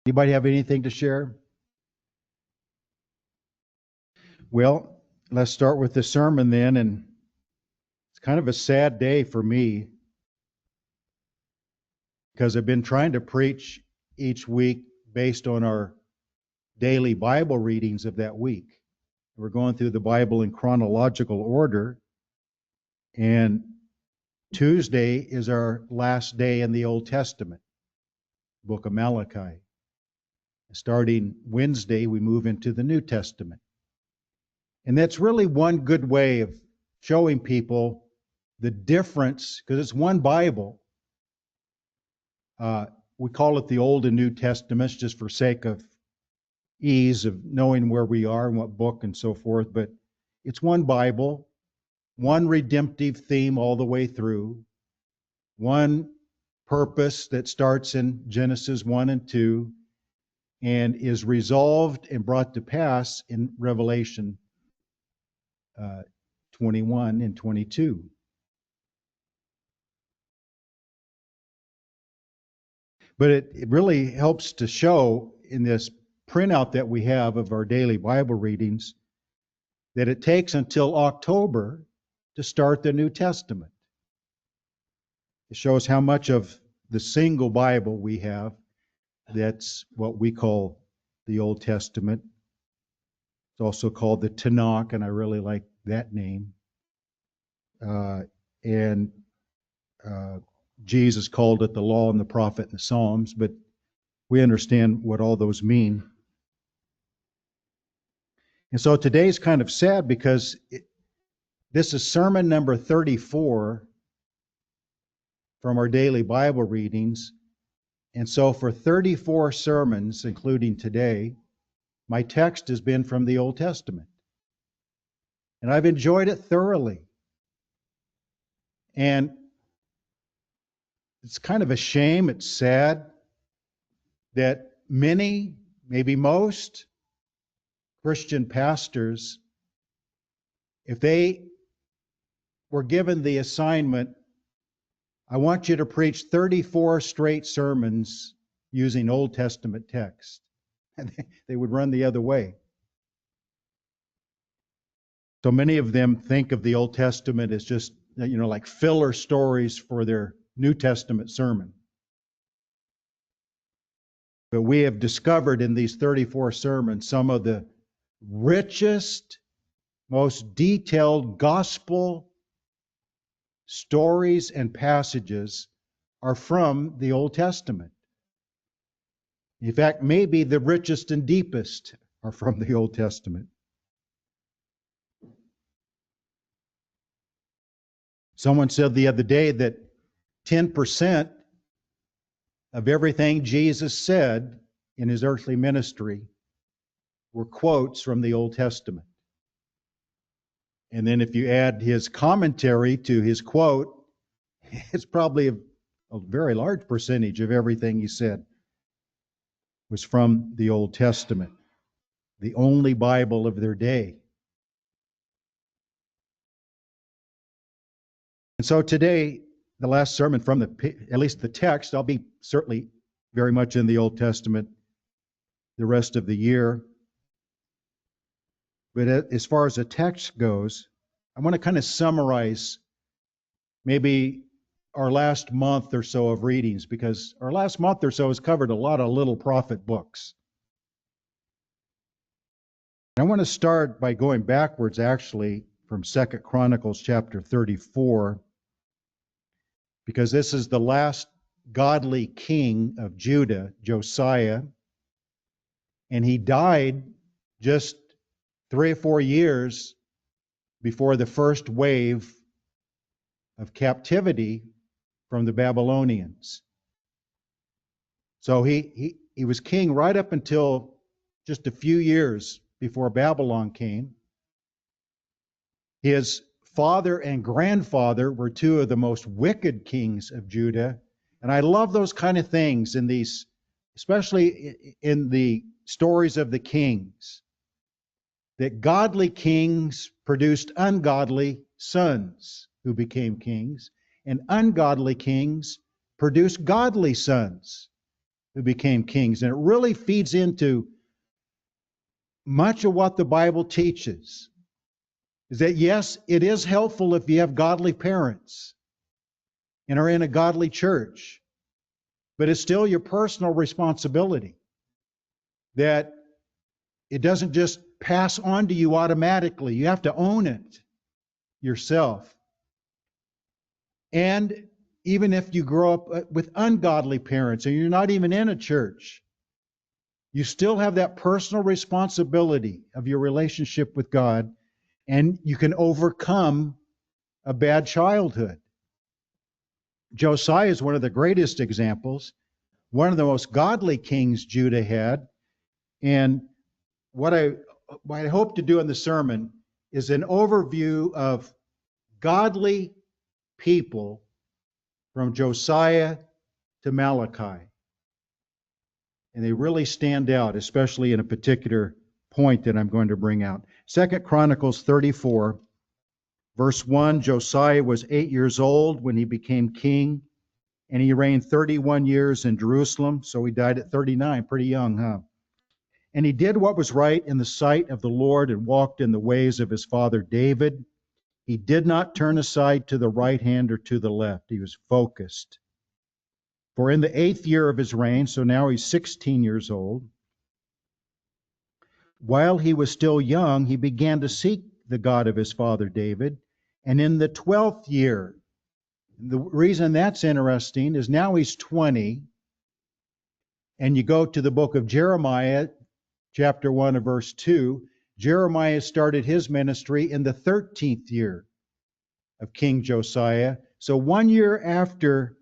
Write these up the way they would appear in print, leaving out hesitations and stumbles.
Anybody have anything to share? Well, let's start with the sermon then, and it's kind of a sad day for me because I've been trying to preach each week based on our daily Bible readings of that week. We're going through the Bible in chronological order, and Tuesday is our last day in the Old Testament, book of Malachi. Starting Wednesday, we move into the New Testament. And that's really one good way of showing people the difference, because it's one Bible. We call it the Old and New Testaments just for sake of ease of knowing where we are and what book and so forth. But it's one Bible, one redemptive theme all the way through, one purpose that starts in Genesis 1 and 2 and is resolved and brought to pass in Revelation 21 and 22. But it really helps to show in this printout that we have of our daily Bible readings that it takes until October to start the New Testament. It shows how much of the single Bible we have, that's what we call the Old Testament. It's also called the Tanakh, and I really like that name. Jesus called it the Law and the Prophet and the Psalms, but we understand what all those mean. And so today's kind of sad because this is sermon number 34 from our daily Bible readings. And so for 34 sermons, including today, my text has been from the Old Testament. And I've enjoyed it thoroughly. And it's kind of a shame, it's sad, that many, maybe most, Christian pastors, if they were given the assignment, I want you to preach 34 straight sermons using Old Testament text, and they would run the other way. So many of them think of the Old Testament as just, like filler stories for their New Testament sermon. But we have discovered in these 34 sermons some of the richest, most detailed gospel stories and passages are from the Old Testament. In fact, maybe the richest and deepest are from the Old Testament. Someone said the other day that 10% of everything Jesus said in his earthly ministry were quotes from the Old Testament. And then if you add his commentary to his quote, it's probably a very large percentage of everything he said was from the Old Testament, the only Bible of their day. And so today, the last sermon from at least the text, I'll be certainly very much in the Old Testament the rest of the year. But as far as the text goes, I want to kind of summarize maybe our last month or so of readings, because our last month or so has covered a lot of little prophet books. I want to start by going backwards, actually, from 2 Chronicles chapter 34, because this is the last godly king of Judah, Josiah, and he died just 3 or 4 years before the first wave of captivity from the Babylonians. So he was king right up until just a few years before Babylon came. His father and grandfather were two of the most wicked kings of Judah. And I love those kind of things in these, especially in the stories of the kings, that godly kings produced ungodly sons who became kings, and ungodly kings produced godly sons who became kings. And it really feeds into much of what the Bible teaches. Is that yes, it is helpful if you have godly parents and are in a godly church, but it's still your personal responsibility. That it doesn't just pass on to you automatically. You have to own it yourself. And even if you grow up with ungodly parents and you're not even in a church, you still have that personal responsibility of your relationship with God, and you can overcome a bad childhood. Josiah is one of the greatest examples, one of the most godly kings Judah had. And what I hope to do in the sermon is an overview of godly people from Josiah to Malachi. And they really stand out, especially in a particular point that I'm going to bring out. 2 Chronicles 34, verse 1, Josiah was 8 years old when he became king, and he reigned 31 years in Jerusalem, so he died at 39, pretty young, huh? And he did what was right in the sight of the Lord and walked in the ways of his father David. He did not turn aside to the right hand or to the left. He was focused. For in the 8th year of his reign, so now he's 16 years old, while he was still young, he began to seek the God of his father David. And in the 12th year, the reason that's interesting is now he's 20, and you go to the book of Jeremiah, chapter 1 and verse 2, Jeremiah started his ministry in the 13th year of King Josiah. So 1 year after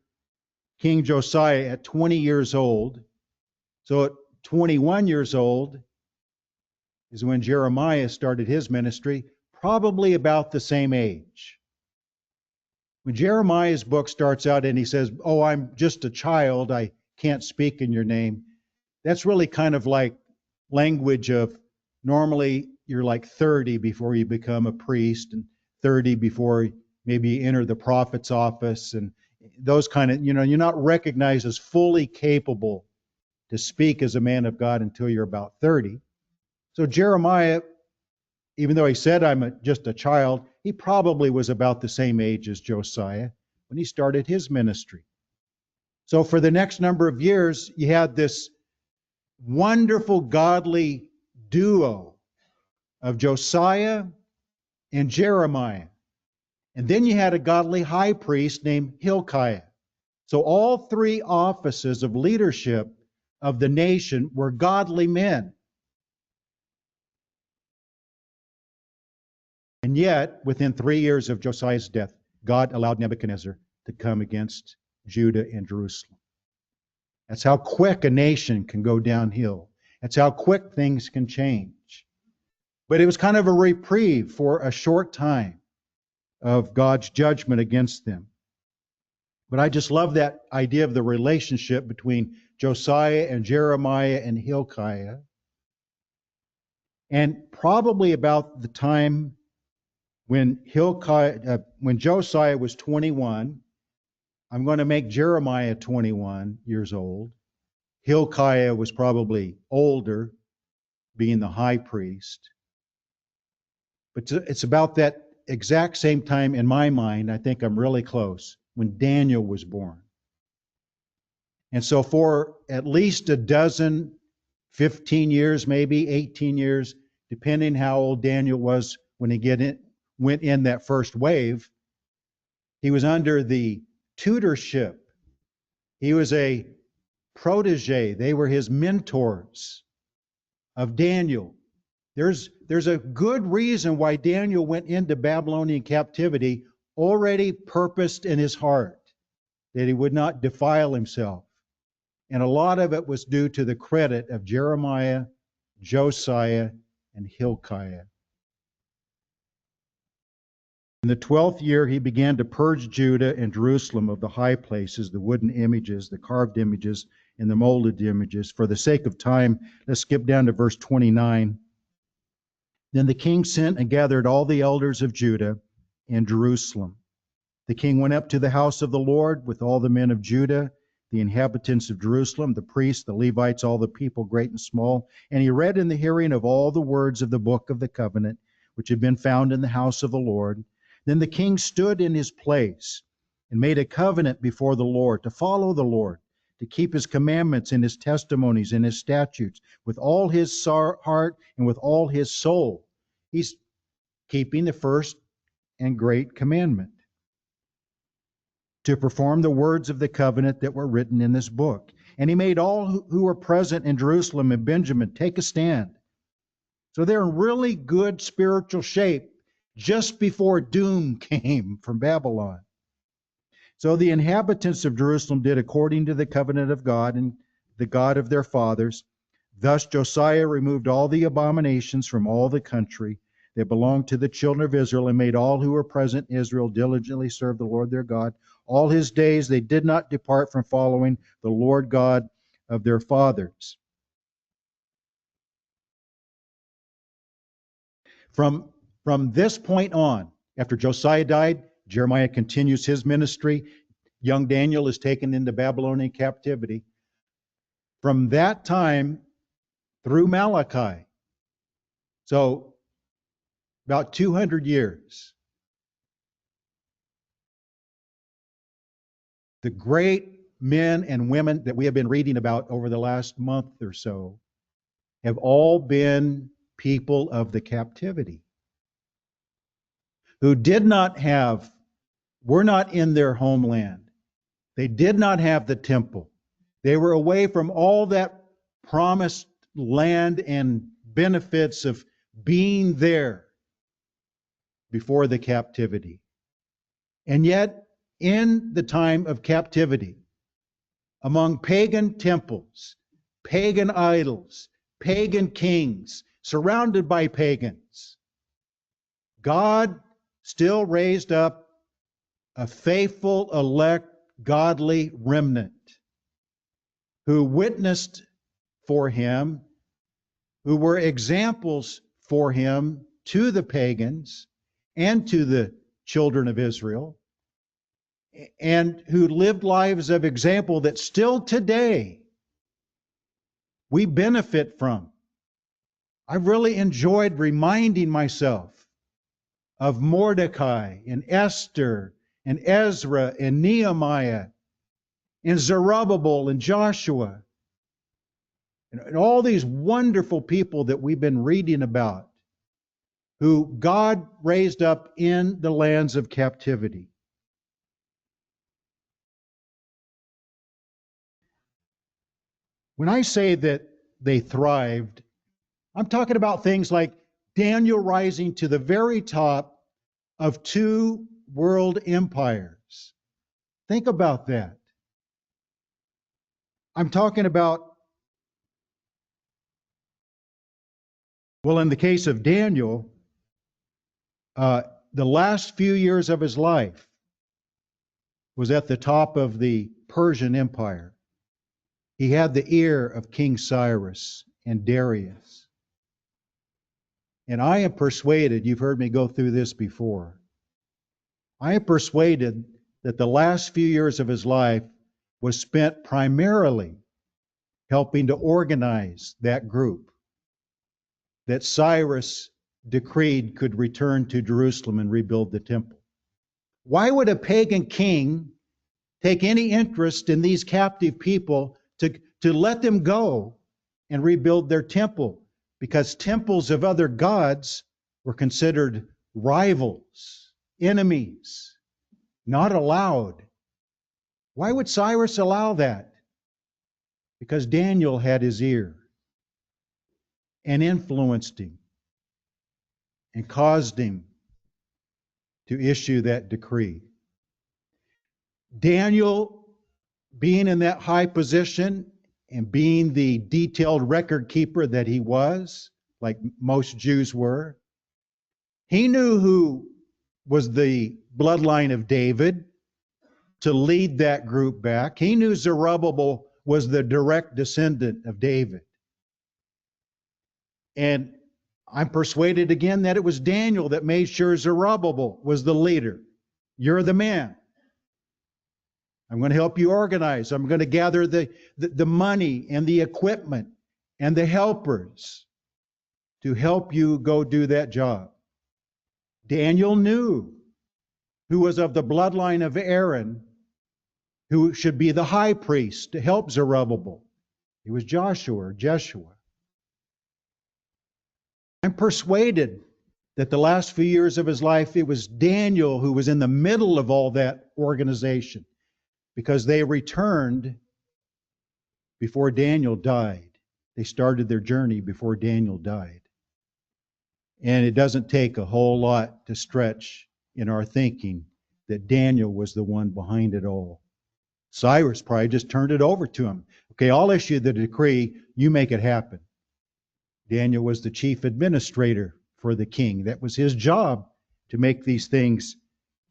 King Josiah, at 20 years old, so at 21 years old is when Jeremiah started his ministry, probably about the same age. When Jeremiah's book starts out and he says, "Oh, I'm just a child, I can't speak in your name," that's really kind of like language of normally you're like 30 before you become a priest, and 30 before maybe you enter the prophet's office, and those kind of, you're not recognized as fully capable to speak as a man of God until you're about 30. So Jeremiah, even though he said just a child, he probably was about the same age as Josiah when he started his ministry. So for the next number of years, you had this wonderful godly duo of Josiah and Jeremiah. And then you had a godly high priest named Hilkiah. So all three offices of leadership of the nation were godly men. And yet, within 3 years of Josiah's death, God allowed Nebuchadnezzar to come against Judah and Jerusalem. That's how quick a nation can go downhill. That's how quick things can change. But it was kind of a reprieve for a short time of God's judgment against them. But I just love that idea of the relationship between Josiah and Jeremiah and Hilkiah. And probably about the time when Josiah was 21, I'm going to make Jeremiah 21 years old. Hilkiah was probably older, being the high priest. But it's about that exact same time in my mind, I think I'm really close, when Daniel was born. And so for at least a dozen, 15 years, maybe 18 years, depending how old Daniel was when he went in that first wave, he was under the tutorship. He was a protege. They were his mentors of Daniel. There's a good reason why Daniel went into Babylonian captivity, already purposed in his heart that he would not defile himself. And a lot of it was due to the credit of Jeremiah, Josiah, and Hilkiah. In the 12th year, he began to purge Judah and Jerusalem of the high places, the wooden images, the carved images, and the molded images. For the sake of time, let's skip down to verse 29. Then the king sent and gathered all the elders of Judah and Jerusalem. The king went up to the house of the Lord with all the men of Judah the inhabitants of Jerusalem, the priests, the Levites, all the people, great and small. And he read in the hearing of all the words of the book of the covenant, which had been found in the house of the Lord. Then the king stood in his place and made a covenant before the Lord to follow the Lord, to keep his commandments and his testimonies and his statutes with all his heart and with all his soul. He's keeping the first and great commandment, to perform the words of the covenant that were written in this book. And he made all who were present in Jerusalem and Benjamin take a stand. So they're in really good spiritual shape just before doom came from Babylon. So the inhabitants of Jerusalem did according to the covenant of God and the God of their fathers. Thus Josiah removed all the abominations from all the country that belonged to the children of Israel, and made all who were present in Israel diligently serve the Lord their God. All his days they did not depart from following the Lord God of their fathers. From this point on, after Josiah died, Jeremiah continues his ministry. Young Daniel is taken into Babylonian captivity. From that time through Malachi, so about 200 years, the great men and women that we have been reading about over the last month or so have all been people of the captivity who were not in their homeland. They did not have the temple. They were away from all that promised land and benefits of being there before the captivity. And yet, in the time of captivity, among pagan temples, pagan idols, pagan kings, surrounded by pagans, God still raised up a faithful, elect, godly remnant who witnessed for him, who were examples for him to the pagans and to the children of Israel, and who lived lives of example that still today we benefit from. I've really enjoyed reminding myself of Mordecai and Esther and Ezra and Nehemiah and Zerubbabel and Joshua and all these wonderful people that we've been reading about, who God raised up in the lands of captivity. When I say that they thrived, I'm talking about things like Daniel rising to the very top of two world empires. Think about that. I'm talking about, well, in the case of Daniel, the last few years of his life was at the top of the Persian Empire. He had the ear of King Cyrus and Darius. And I am persuaded, you've heard me go through this before, I am persuaded that the last few years of his life was spent primarily helping to organize that group that Cyrus decreed could return to Jerusalem and rebuild the temple. Why would a pagan king take any interest in these captive people to let them go and rebuild their temple? Because temples of other gods were considered rivals, enemies, not allowed. Why would Cyrus allow that? Because Daniel had his ear and influenced him and caused him to issue that decree. Daniel, being in that high position and being the detailed record keeper that he was, like most Jews were, he knew who was the bloodline of David to lead that group back. He knew Zerubbabel was the direct descendant of David. And I'm persuaded again that it was Daniel that made sure Zerubbabel was the leader. You're the man. I'm going to help you organize. I'm going to gather the money and the equipment and the helpers to help you go do that job. Daniel knew who was of the bloodline of Aaron, who should be the high priest to help Zerubbabel. It was Joshua or Jeshua. I'm persuaded that the last few years of his life, it was Daniel who was in the middle of all that organization, because they returned before Daniel died. They started their journey before Daniel died. And it doesn't take a whole lot to stretch in our thinking that Daniel was the one behind it all. Cyrus probably just turned it over to him. Okay, I'll issue the decree, you make it happen. Daniel was the chief administrator for the king. That was his job, to make these things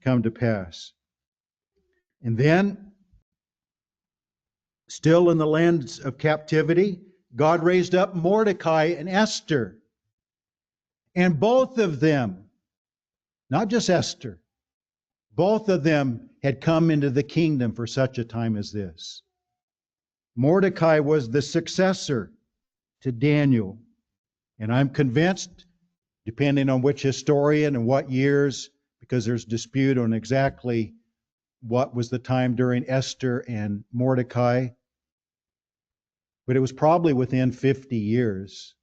come to pass. And then, still in the lands of captivity, God raised up Mordecai and Esther. And both of them, not just Esther, both of them had come into the kingdom for such a time as this. Mordecai was the successor to Daniel. And I'm convinced, depending on which historian and what years, because there's dispute on exactly what was the time during Esther and Mordecai, but it was probably within 50 years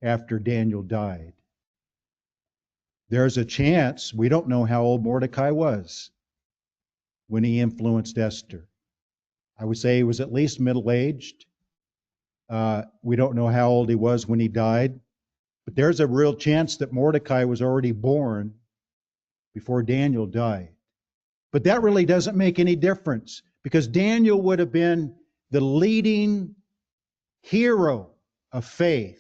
after Daniel died. There's a chance, we don't know how old Mordecai was when he influenced Esther. I would say he was at least middle-aged. We don't know how old he was when he died, but there's a real chance that Mordecai was already born before Daniel died. But that really doesn't make any difference, because Daniel would have been the leading hero of faith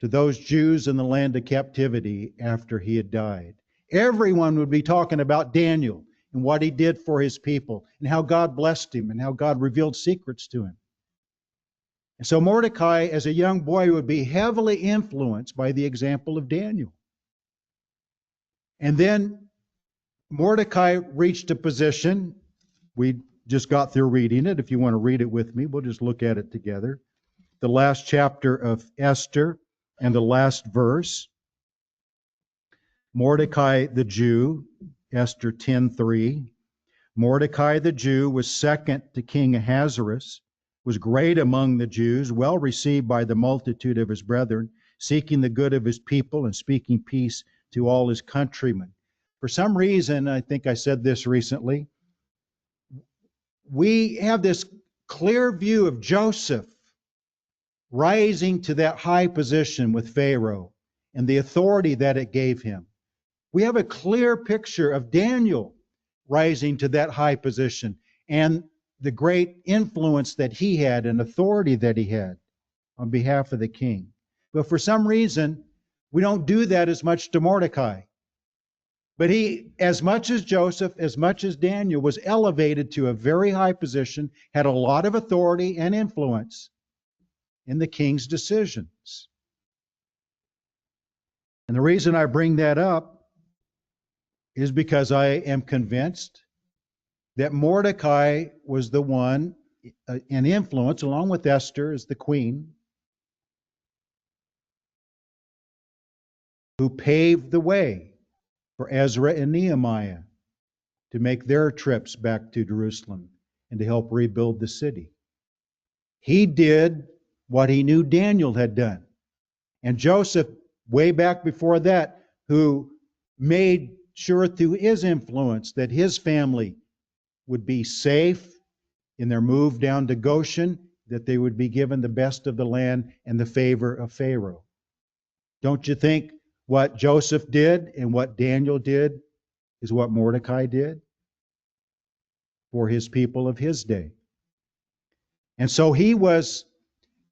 to those Jews in the land of captivity after he had died. Everyone would be talking about Daniel and what he did for his people and how God blessed him and how God revealed secrets to him. And so Mordecai, as a young boy, would be heavily influenced by the example of Daniel. And then Mordecai reached a position, we just got through reading it. If you want to read it with me, we'll just look at it together. The last chapter of Esther and the last verse. Mordecai the Jew, Esther 10:3. Mordecai the Jew was second to King Ahasuerus, was great among the Jews, well received by the multitude of his brethren, seeking the good of his people and speaking peace to all his countrymen. For some reason, I think I said this recently, we have this clear view of Joseph rising to that high position with Pharaoh and the authority that it gave him. We have a clear picture of Daniel rising to that high position and the great influence that he had and authority that he had on behalf of the king. But for some reason, we don't do that as much to Mordecai. But he, as much as Joseph, as much as Daniel, was elevated to a very high position, had a lot of authority and influence in the king's decisions. And the reason I bring that up is because I am convinced that Mordecai was the one, an influence, along with Esther as the queen, who paved the way for Ezra and Nehemiah to make their trips back to Jerusalem and to help rebuild the city. He did what he knew Daniel had done. And Joseph, way back before that, who made sure through his influence that his family would be safe in their move down to Goshen, that they would be given the best of the land and the favor of Pharaoh. Don't you think what Joseph did and what Daniel did is what Mordecai did for his people of his day? And so he was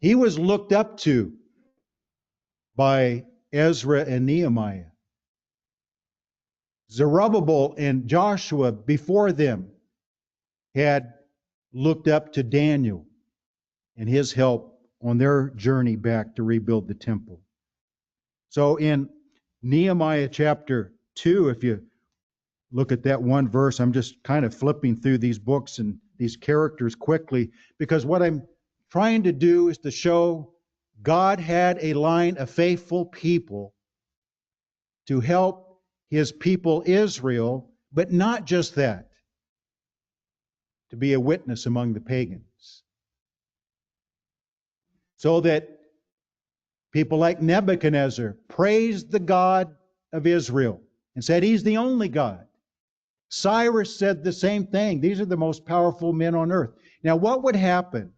looked up to by Ezra and Nehemiah. Zerubbabel and Joshua before them had looked up to Daniel and his help on their journey back to rebuild the temple. So in Nehemiah chapter 2, if you look at that one verse. I'm just kind of flipping through these books and these characters quickly, because what I'm trying to do is to show God had a line of faithful people to help his people Israel, but not just that, to be a witness among the pagans. So that people like Nebuchadnezzar praised the God of Israel and said he's the only God. Cyrus said the same thing. These are the most powerful men on earth. Now, what would happen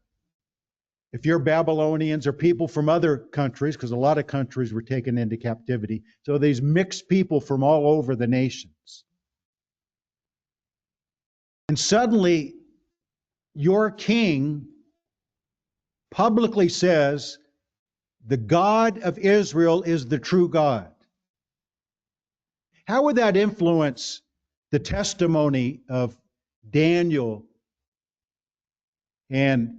if you're Babylonians or people from other countries, because a lot of countries were taken into captivity, so these mixed people from all over the nations. And suddenly, your king publicly says, the God of Israel is the true God. How would that influence the testimony of Daniel and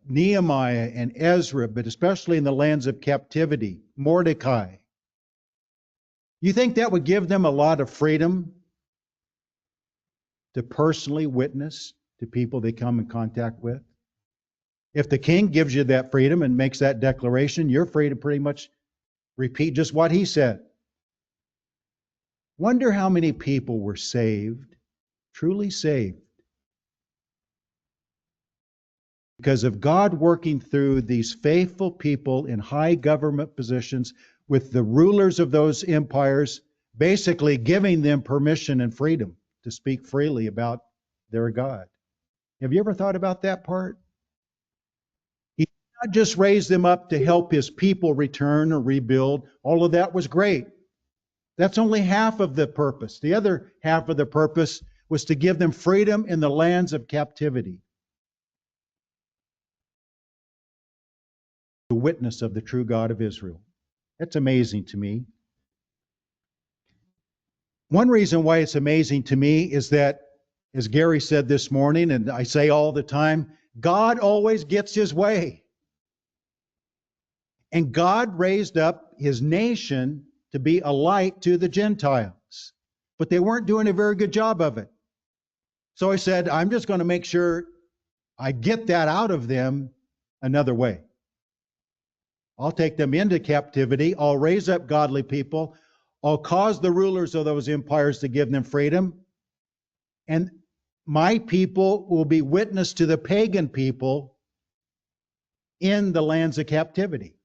Nehemiah and Ezra, but especially in the lands of captivity, Mordecai? You think that would give them a lot of freedom to personally witness to people they come in contact with? If the king gives you that freedom and makes that declaration, you're free to pretty much repeat just what he said. Wonder how many people were saved, truly saved, because of God working through these faithful people in high government positions with the rulers of those empires, basically giving them permission and freedom to speak freely about their God. Have you ever thought about that part? He did not just raise them up to help his people return or rebuild. All of that was great. That's only half of the purpose. The other half of the purpose was to give them freedom in the lands of captivity. The witness of the true God of Israel. That's amazing to me. One reason why it's amazing to me is that, as Gary said this morning, and I say all the time, God always gets his way. And God raised up his nation to be a light to the Gentiles. But they weren't doing a very good job of it. So he said, I'm just going to make sure I get that out of them another way. I'll take them into captivity. I'll raise up godly people. I'll cause the rulers of those empires to give them freedom. And my people will be witness to the pagan people in the lands of captivity,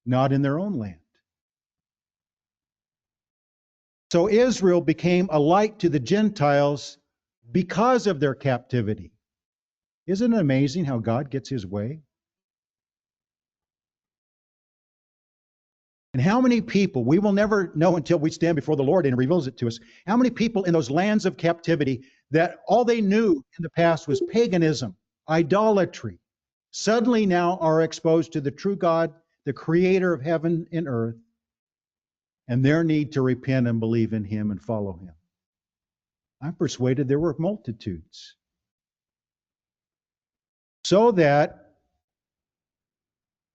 not in their own land. So Israel became a light to the Gentiles because of their captivity. Isn't it amazing how God gets his way? And how many people, we will never know until we stand before the Lord and he reveals it to us, how many people in those lands of captivity that all they knew in the past was paganism, idolatry, suddenly now are exposed to the true God, the creator of heaven and earth, and their need to repent and believe in him and follow him. I'm persuaded there were multitudes. So that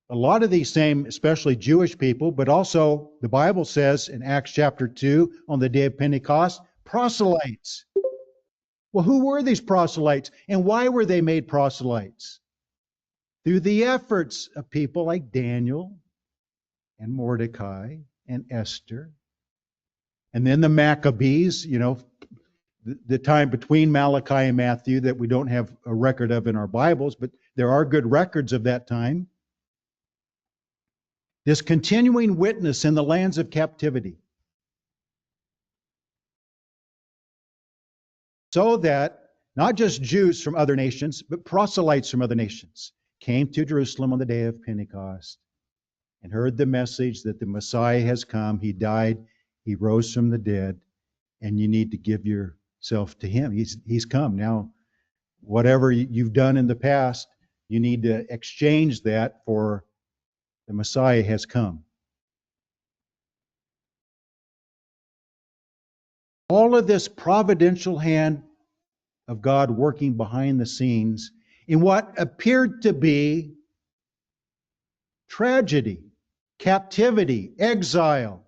a lot of these same, especially Jewish people, but also the Bible says in Acts chapter 2, on the day of Pentecost, proselytes. Well, who were these proselytes and why were they made proselytes? Through the efforts of people like Daniel and Mordecai and Esther. And then the Maccabees, the time between Malachi and Matthew that we don't have a record of in our Bibles, but there are good records of that time. This continuing witness in the lands of captivity. So that not just Jews from other nations, but proselytes from other nations came to Jerusalem on the day of Pentecost and heard the message that the Messiah has come. He died, he rose from the dead, and you need to give yourself to him. He's come. Now, whatever you've done in the past, you need to exchange that for the Messiah has come. All of this providential hand of God working behind the scenes in what appeared to be tragedy, captivity, exile,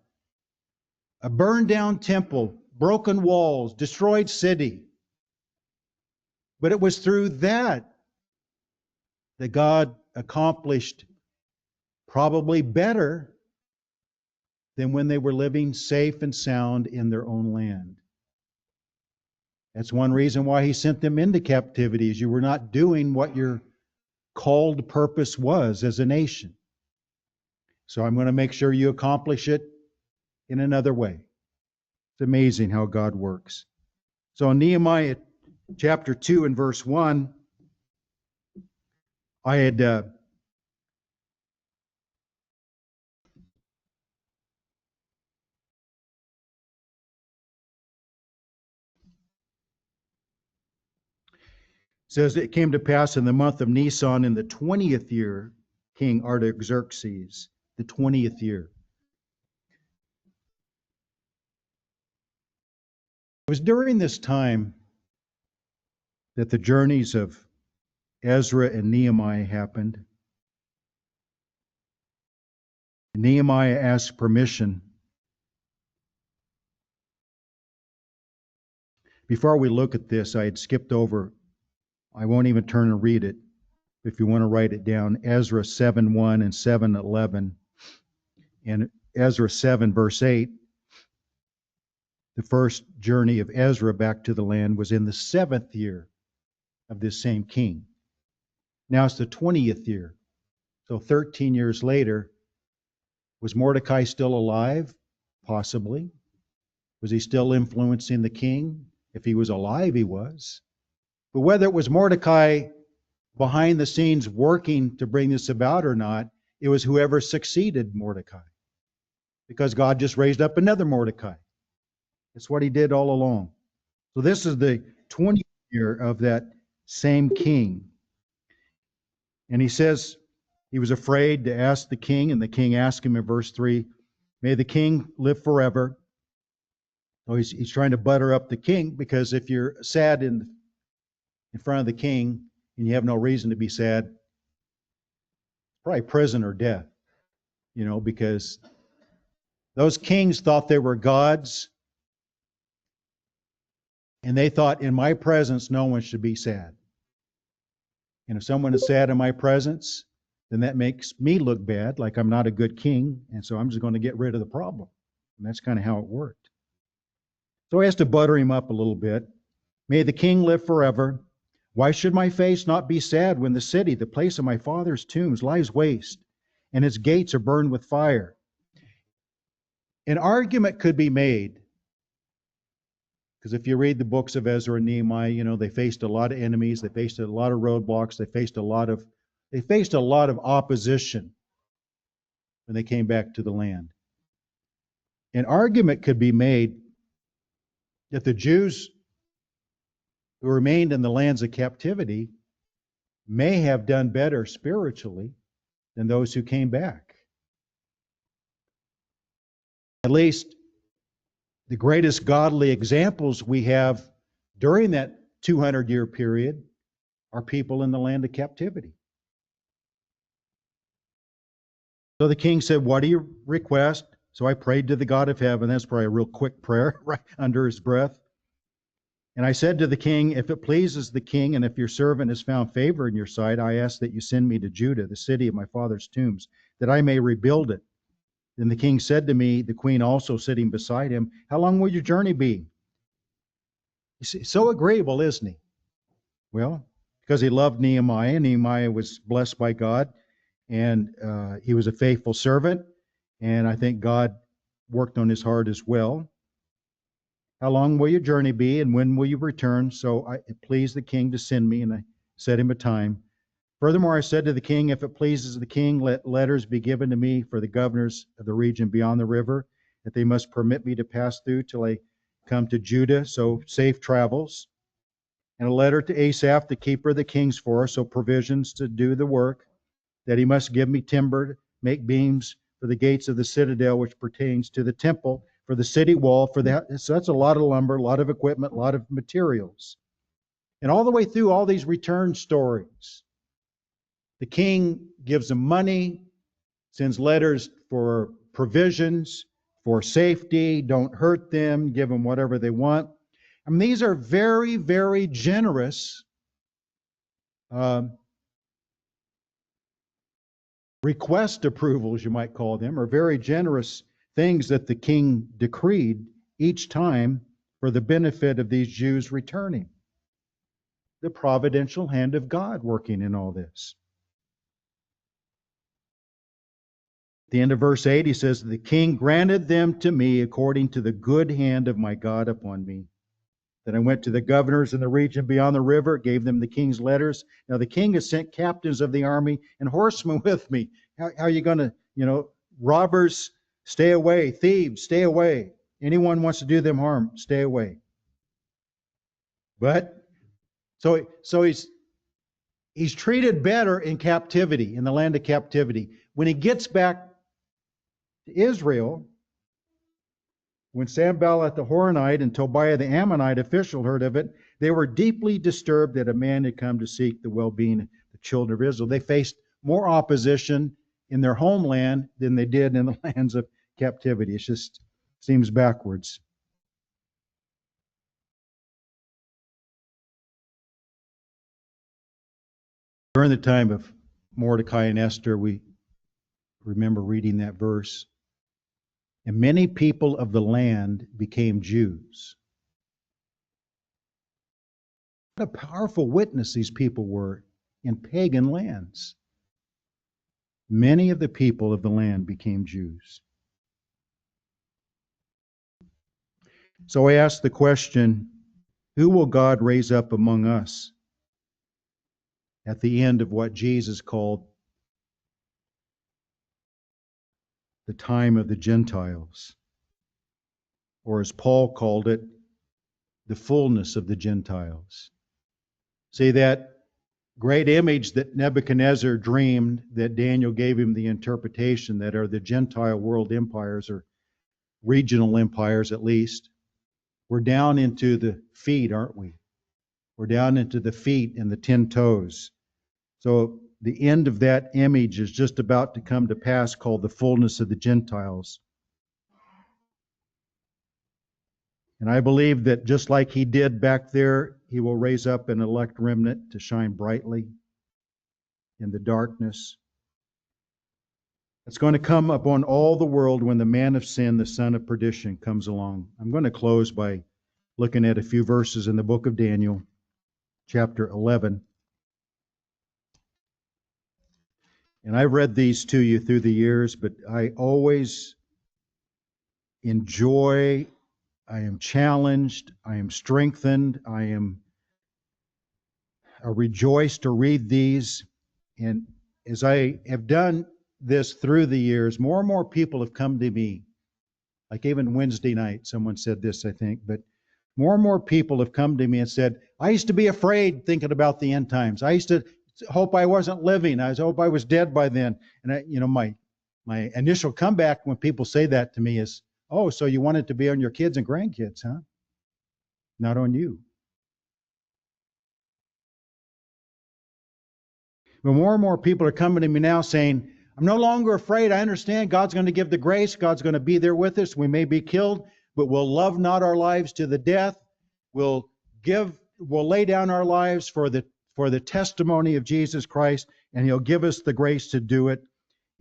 a burned down temple, broken walls, destroyed city. But it was through that God accomplished probably better than when they were living safe and sound in their own land. That's one reason why he sent them into captivity, is you were not doing what your called purpose was as a nation. So I'm going to make sure you accomplish it in another way. It's amazing how God works. So in Nehemiah chapter 2 and verse 1, I had says, it came to pass in the month of Nisan in the 20th year, King Artaxerxes, the 20th year. It was during this time that the journeys of Ezra and Nehemiah happened. Nehemiah asked permission. Before we look at this, I had skipped over, I won't even turn and read it. If you want to write it down, Ezra 7:1 and 7:11. And Ezra 7, verse 8, the first journey of Ezra back to the land was in the 7th year of this same king. Now it's the 20th year. So 13 years later, was Mordecai still alive? Possibly. Was he still influencing the king? If he was alive, he was. But whether it was Mordecai behind the scenes working to bring this about or not, it was whoever succeeded Mordecai. Because God just raised up another Mordecai. That's what he did all along. So this is the 20th year of that same king. And he says he was afraid to ask the king, and the king asked him in verse 3, may the king live forever. So he's trying to butter up the king, because if you're sad in front of the king and you have no reason to be sad, it's probably prison or death, because those kings thought they were gods, and they thought, in my presence, no one should be sad. And if someone is sad in my presence, then that makes me look bad, like I'm not a good king, and so I'm just going to get rid of the problem. And that's kind of how it worked. So he has to butter him up a little bit. May the king live forever. Why should my face not be sad when the city, the place of my father's tombs, lies waste, and its gates are burned with fire? An argument could be made, because if you read the books of Ezra and Nehemiah, they faced a lot of enemies, they faced a lot of roadblocks, they faced a lot of opposition when they came back to the land. An argument could be made that the Jews who remained in the lands of captivity may have done better spiritually than those who came back. At least the greatest godly examples we have during that 200-year period are people in the land of captivity. So the king said, what do you request? So I prayed to the God of heaven. That's probably a real quick prayer right under his breath. And I said to the king, if it pleases the king, and if your servant has found favor in your sight, I ask that you send me to Judah, the city of my father's tombs, that I may rebuild it. Then the king said to me, the queen also sitting beside him, how long will your journey be? He's so agreeable, isn't he? Well, because he loved Nehemiah. Nehemiah was blessed by God, and he was a faithful servant, and I think God worked on his heart as well. How long will your journey be, and when will you return? So it pleased the king to send me, and I set him a time. Furthermore, I said to the king, if it pleases the king, let letters be given to me for the governors of the region beyond the river, that they must permit me to pass through till I come to Judah, so safe travels. And a letter to Asaph, the keeper of the king's forest, so provisions to do the work, that he must give me timber, make beams for the gates of the citadel, which pertains to the temple, for the city wall, for that. So that's a lot of lumber, a lot of equipment, a lot of materials. And all the way through all these return stories, the king gives them money, sends letters for provisions, for safety, don't hurt them, give them whatever they want. I mean, these are very, very generous request approvals, you might call them, or very generous things that the king decreed each time for the benefit of these Jews returning. The providential hand of God working in all this. At the end of verse 8, he says, "The king granted them to me according to the good hand of my God upon me. Then I went to the governors in the region beyond the river, gave them the king's letters. Now the king has sent captains of the army and horsemen with me." How are you going to, robbers, stay away. Thieves, stay away. Anyone wants to do them harm, stay away. But, so he's treated better in captivity, in the land of captivity. When he gets back to Israel, when Sanballat the Horonite and Tobiah the Ammonite official heard of it, they were deeply disturbed that a man had come to seek the well-being of the children of Israel. They faced more opposition in their homeland than they did in the lands of captivity. It just seems backwards. During the time of Mordecai and Esther, we remember reading that verse. And many people of the land became Jews. What a powerful witness these people were in pagan lands. Many of the people of the land became Jews. So I ask the question, who will God raise up among us at the end of what Jesus called the time of the Gentiles? Or as Paul called it, the fullness of the Gentiles. See, that great image that Nebuchadnezzar dreamed, that Daniel gave him the interpretation, that are the Gentile world empires, or regional empires at least. We're down into the feet, aren't we? We're down into the feet and the 10 toes. So the end of that image is just about to come to pass, called the fullness of the Gentiles. And I believe that just like he did back there, he will raise up an elect remnant to shine brightly in the darkness. It's going to come upon all the world when the man of sin, the son of perdition, comes along. I'm going to close by looking at a few verses in the book of Daniel, chapter 11. And I've read these to you through the years, but I always enjoy, I am challenged, I am strengthened, I am rejoiced to read these. And as I have done this through the years, more and more people have come to me. Like even Wednesday night, someone said this, I think, but more and more people have come to me and said, I used to be afraid thinking about the end times. I used to hope I wasn't living. I hope I was dead by then. And my initial comeback when people say that to me is, oh, so you want it to be on your kids and grandkids, huh? Not on you. But more and more people are coming to me now saying, I'm no longer afraid. I understand God's going to give the grace. God's going to be there with us. We may be killed, but we'll love not our lives to the death. We'll lay down our lives for the testimony of Jesus Christ, and He'll give us the grace to do it,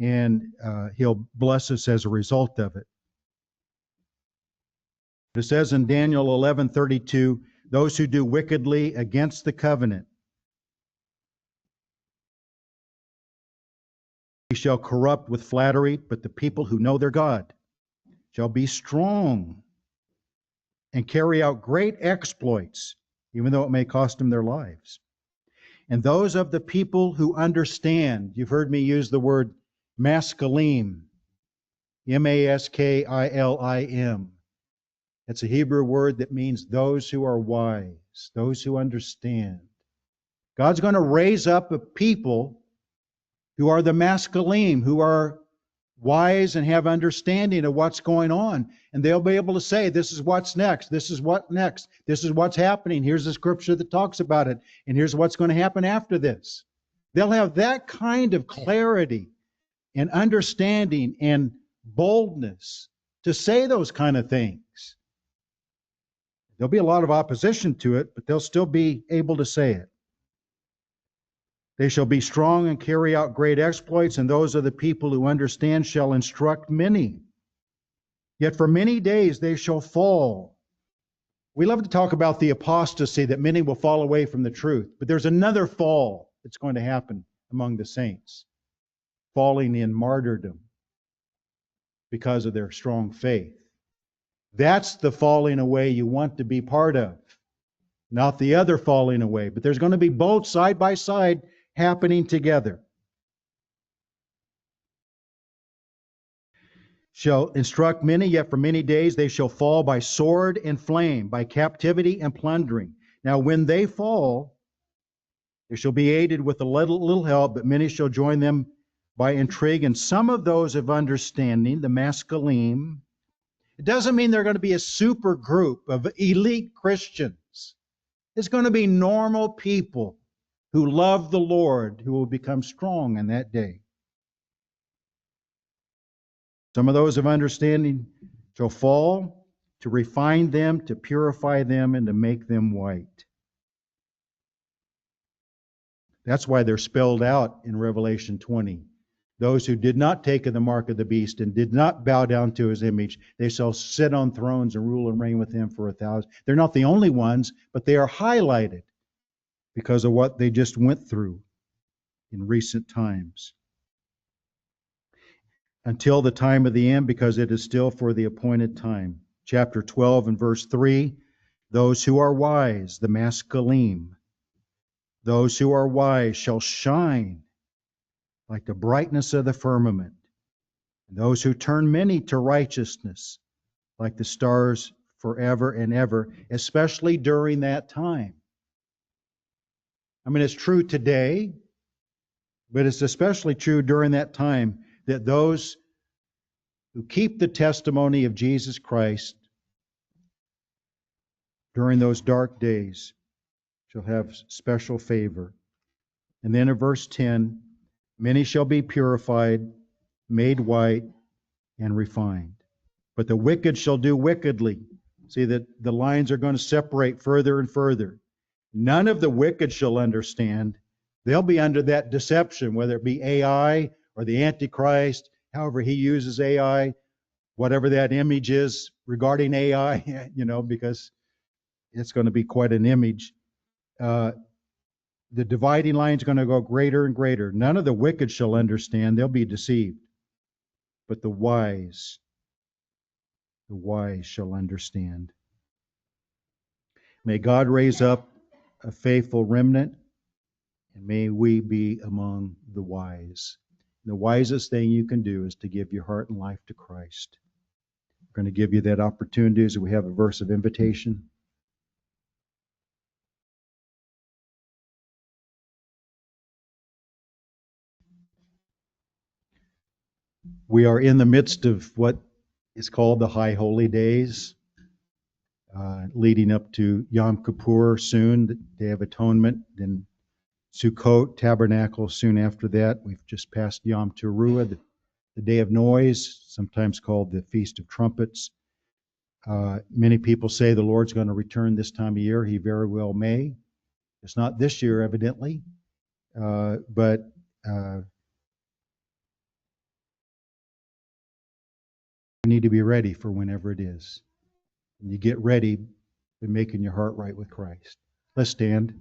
and He'll bless us as a result of it. It says in Daniel 11:32, those who do wickedly against the covenant, He shall corrupt with flattery, but the people who know their God shall be strong and carry out great exploits, even though it may cost them their lives. And those of the people who understand, you've heard me use the word maskilim, M-A-S-K-I-L-I-M. It's a Hebrew word that means those who are wise, those who understand. God's going to raise up a people who are the maskilim, who are wise and have understanding of what's going on. And they'll be able to say, this is what's next, this is what next, this is what's happening, here's the scripture that talks about it, and here's what's going to happen after this. They'll have that kind of clarity and understanding and boldness to say those kind of things. There'll be a lot of opposition to it, but they'll still be able to say it. They shall be strong and carry out great exploits, and those of the people who understand shall instruct many. Yet for many days they shall fall. We love to talk about the apostasy, that many will fall away from the truth, but there's another fall that's going to happen among the saints, falling in martyrdom because of their strong faith. That's the falling away you want to be part of, not the other falling away. But there's going to be both side by side happening together. Shall instruct many, yet for many days they shall fall by sword and flame, by captivity and plundering. Now when they fall, they shall be aided with a little help, but many shall join them by intrigue. And some of those of understanding, the masculine, it doesn't mean they're going to be a super group of elite Christians. It's going to be normal people who love the Lord who will become strong in that day. Some of those of understanding shall fall, to refine them, to purify them, and to make them white. That's why they're spelled out in Revelation 20. Those who did not take the mark of the beast and did not bow down to his image, they shall sit on thrones and rule and reign with him for 1,000. They're not the only ones, but they are highlighted because of what they just went through in recent times. Until the time of the end, because it is still for the appointed time. Chapter 12 and verse 3, those who are wise, the masculine, those who are wise shall shine like the brightness of the firmament. And those who turn many to righteousness, like the stars forever and ever, especially during that time. I mean, it's true today, but it's especially true during that time that those who keep the testimony of Jesus Christ during those dark days shall have special favor. And then in verse 10, many shall be purified, made white, and refined. But the wicked shall do wickedly. See that the lines are going to separate further and further. None of the wicked shall understand. They'll be under that deception, whether it be AI or the Antichrist, however he uses AI, whatever that image is regarding AI, because it's going to be quite an image. The dividing line is going to go greater and greater. None of the wicked shall understand. They'll be deceived. But the wise shall understand. May God raise up a faithful remnant, and may we be among the wise. The wisest thing you can do is to give your heart and life to Christ. We're going to give you that opportunity as we have a verse of invitation. We are in the midst of what is called the High Holy Days, leading up to Yom Kippur soon, the Day of Atonement, then Sukkot, Tabernacle soon after that. We've just passed Yom Teruah, the Day of Noise, sometimes called the Feast of Trumpets. Many people say the Lord's going to return this time of year. He very well may. It's not this year, evidently, but we need to be ready for whenever it is. And you get ready by making your heart right with Christ. Let's stand.